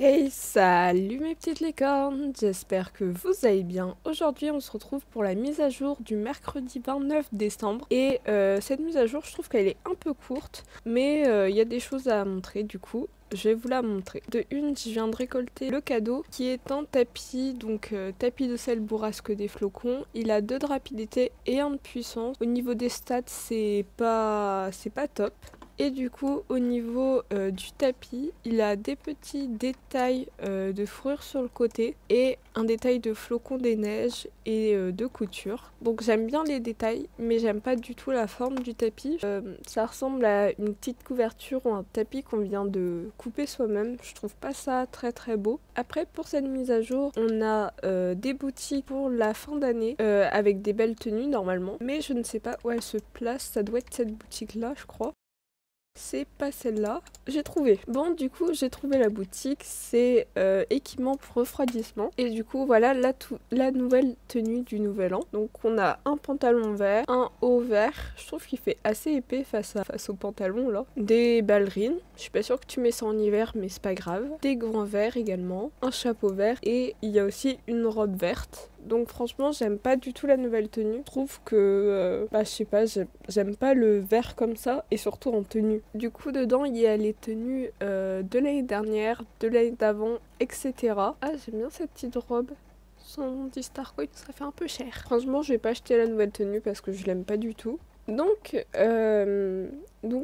Hey, salut mes petites licornes, j'espère que vous allez bien. Aujourd'hui on se retrouve pour la mise à jour du mercredi 29 décembre et cette mise à jour je trouve qu'elle est un peu courte mais il y a des choses à montrer du coup. Je vais vous la montrer. De une, je viens de récolter le cadeau qui est un tapis, donc tapis de sel bourrasque des flocons. Il a 2 de rapidité et 1 de puissance. Au niveau des stats, c'est pas top. Et du coup, au niveau du tapis, il a des petits détails de fourrure sur le côté et un détail de flocons des neiges et de couture. Donc j'aime bien les détails, mais j'aime pas du tout la forme du tapis. Ça ressemble à une petite couverture ou un tapis qu'on vient de couper soi-même. Je trouve pas ça très très beau. Après, pour cette mise à jour, on a des boutiques pour la fin d'année avec des belles tenues normalement. Mais je ne sais pas où elle se place. Ça doit être cette boutique-là, je crois. C'est pas celle-là. J'ai trouvé. Bon, du coup, j'ai trouvé la boutique. C'est équipement pour refroidissement. Et du coup, voilà la nouvelle tenue du nouvel an. Donc, on a un pantalon vert, un haut vert. Je trouve qu'il fait assez épais face au pantalon, là. Des ballerines. Je suis pas sûre que tu mets ça en hiver, mais c'est pas grave. Des gants verts également. Un chapeau vert. Et il y a aussi une robe verte. Donc franchement j'aime pas du tout la nouvelle tenue. Je trouve que, je sais pas, j'aime pas le vert comme ça et surtout en tenue. Du coup dedans il y a les tenues de l'année dernière, de l'année d'avant, etc. Ah j'aime bien cette petite robe. Son 10 Starcoin ça fait un peu cher. Franchement je vais pas acheter la nouvelle tenue parce que je l'aime pas du tout. Donc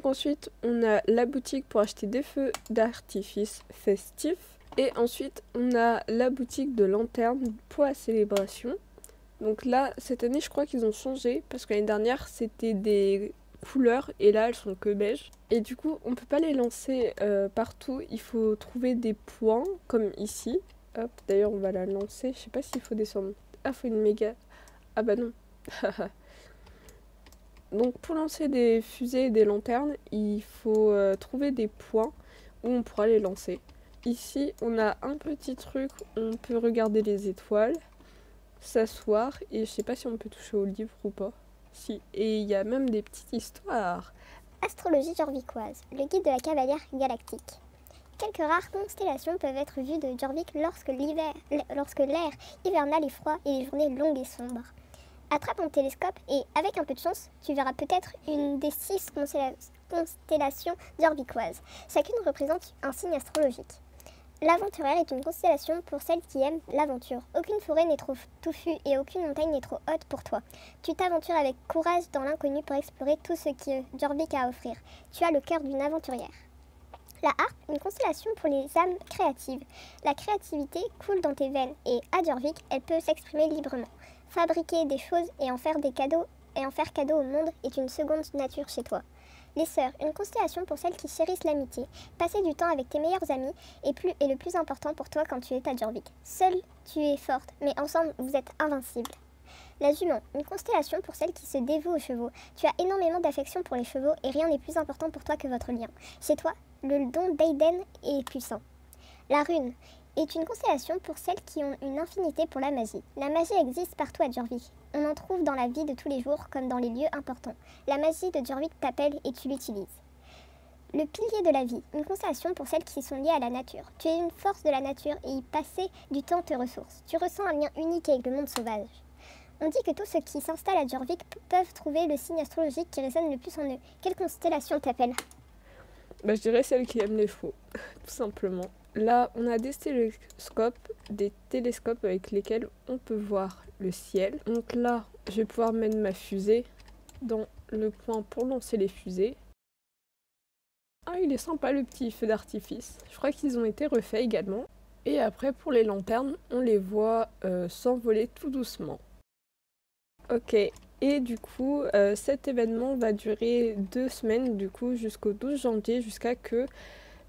ensuite on a la boutique pour acheter des feux d'artifice festifs. Et ensuite, on a la boutique de lanternes pour la célébration. Donc là, cette année, je crois qu'ils ont changé parce que l'année dernière, c'était des couleurs et là, elles sont que beige. Et du coup, on peut pas les lancer partout. Il faut trouver des points comme ici. Hop, d'ailleurs, on va la lancer. Je sais pas s'il faut descendre. Ah, faut une méga. Ah bah non. Donc pour lancer des fusées et des lanternes, il faut trouver des points où on pourra les lancer. Ici, on a un petit truc où on peut regarder les étoiles, s'asseoir, et je sais pas si on peut toucher au livre ou pas. Si, et il y a même des petites histoires. Astrologie jorvicoise, le guide de la cavalière galactique. Quelques rares constellations peuvent être vues de Jorvik lorsque l'air hivernal est froid et les journées longues et sombres. Attrape un télescope et, avec un peu de chance, tu verras peut-être une des 6 constellations jorvicoises. Chacune représente un signe astrologique. L'aventurière est une constellation pour celles qui aiment l'aventure. Aucune forêt n'est trop touffue et aucune montagne n'est trop haute pour toi. Tu t'aventures avec courage dans l'inconnu pour explorer tout ce que Jorvik a à offrir. Tu as le cœur d'une aventurière. La harpe, une constellation pour les âmes créatives. La créativité coule dans tes veines et, à Jorvik, elle peut s'exprimer librement. Fabriquer des choses et en faire cadeau au monde est une seconde nature chez toi. Les sœurs, une constellation pour celles qui chérissent l'amitié. Passer du temps avec tes meilleurs amis est le plus important pour toi quand tu es à Jorvik. Seule, tu es forte, mais ensemble, vous êtes invincibles. La jument, une constellation pour celles qui se dévouent aux chevaux. Tu as énormément d'affection pour les chevaux et rien n'est plus important pour toi que votre lien. Chez toi, le don d'Aiden est puissant. La rune est une constellation pour celles qui ont une infinité pour la magie. La magie existe partout à Jorvik. On en trouve dans la vie de tous les jours comme dans les lieux importants. La magie de Jorvik t'appelle et tu l'utilises. Le pilier de la vie, une constellation pour celles qui sont liées à la nature. Tu es une force de la nature et y passer du temps te ressource. Tu ressens un lien unique avec le monde sauvage. On dit que tous ceux qui s'installent à Jorvik peuvent trouver le signe astrologique qui résonne le plus en eux. Quelle constellation t'appelle ? Je dirais celle qui aime les faux, tout simplement. Là, on a des télescopes avec lesquels on peut voir le ciel. Donc là, je vais pouvoir mettre ma fusée dans le point pour lancer les fusées. Ah, il est sympa le petit feu d'artifice. Je crois qu'ils ont été refaits également. Et après, pour les lanternes, on les voit s'envoler tout doucement. Ok, et du coup, cet événement va durer 2 semaines, du coup, jusqu'au 12 janvier, jusqu'à que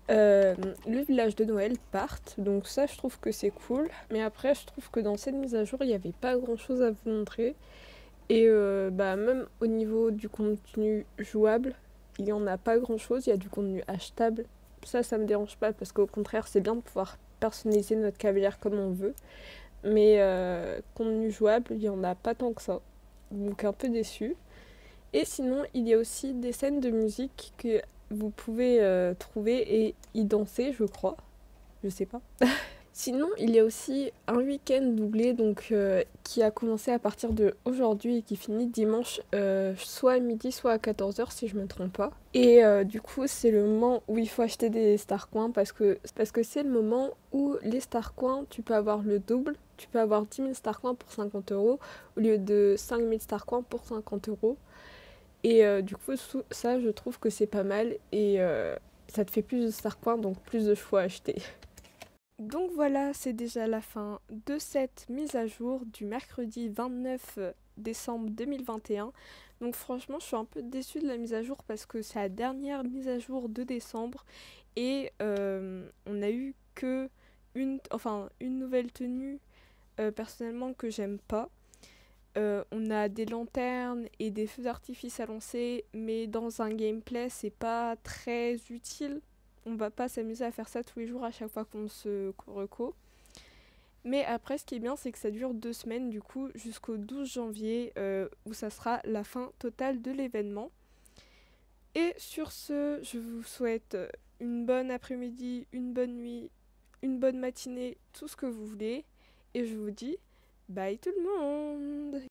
le village de Noël parte. Donc ça, je trouve que c'est cool. Mais après, je trouve que dans cette mise à jour, il n'y avait pas grand-chose à vous montrer. Et même au niveau du contenu jouable, il n'y en a pas grand-chose. Il y a du contenu achetable. Ça me dérange pas parce qu'au contraire, c'est bien de pouvoir personnaliser notre cavalière comme on veut. Mais contenu jouable, il n'y en a pas tant que ça. Donc un peu déçu. Et sinon, il y a aussi des scènes de musique que vous pouvez trouver et y danser, je crois. je sais pas. Sinon, il y a aussi un week-end doublé donc, qui a commencé à partir de aujourd'hui et qui finit dimanche soit à midi soit à 14h si je me trompe pas. Et du coup, c'est le moment où il faut acheter des Star Coins parce que c'est le moment où les Star Coins, tu peux avoir le double. Tu peux avoir 10 000 Star Coins pour 50 € au lieu de 5 000 Star Coins pour 50 €. Et du coup, ça, je trouve que c'est pas mal et ça te fait plus de Star Coins, donc plus de choix à acheter. Donc voilà, c'est déjà la fin de cette mise à jour du mercredi 29 décembre 2021. Donc franchement, je suis un peu déçue de la mise à jour parce que c'est la dernière mise à jour de décembre et on a eu que une nouvelle tenue personnellement que j'aime pas. On a des lanternes et des feux d'artifice à lancer, mais dans un gameplay, c'est pas très utile. On va pas s'amuser à faire ça tous les jours à chaque fois qu'on se reco. Mais après, ce qui est bien, c'est que ça dure 2 semaines, du coup, jusqu'au 12 janvier, où ça sera la fin totale de l'événement. Et sur ce, je vous souhaite une bonne après-midi, une bonne nuit, une bonne matinée, tout ce que vous voulez. Et je vous dis bye tout le monde!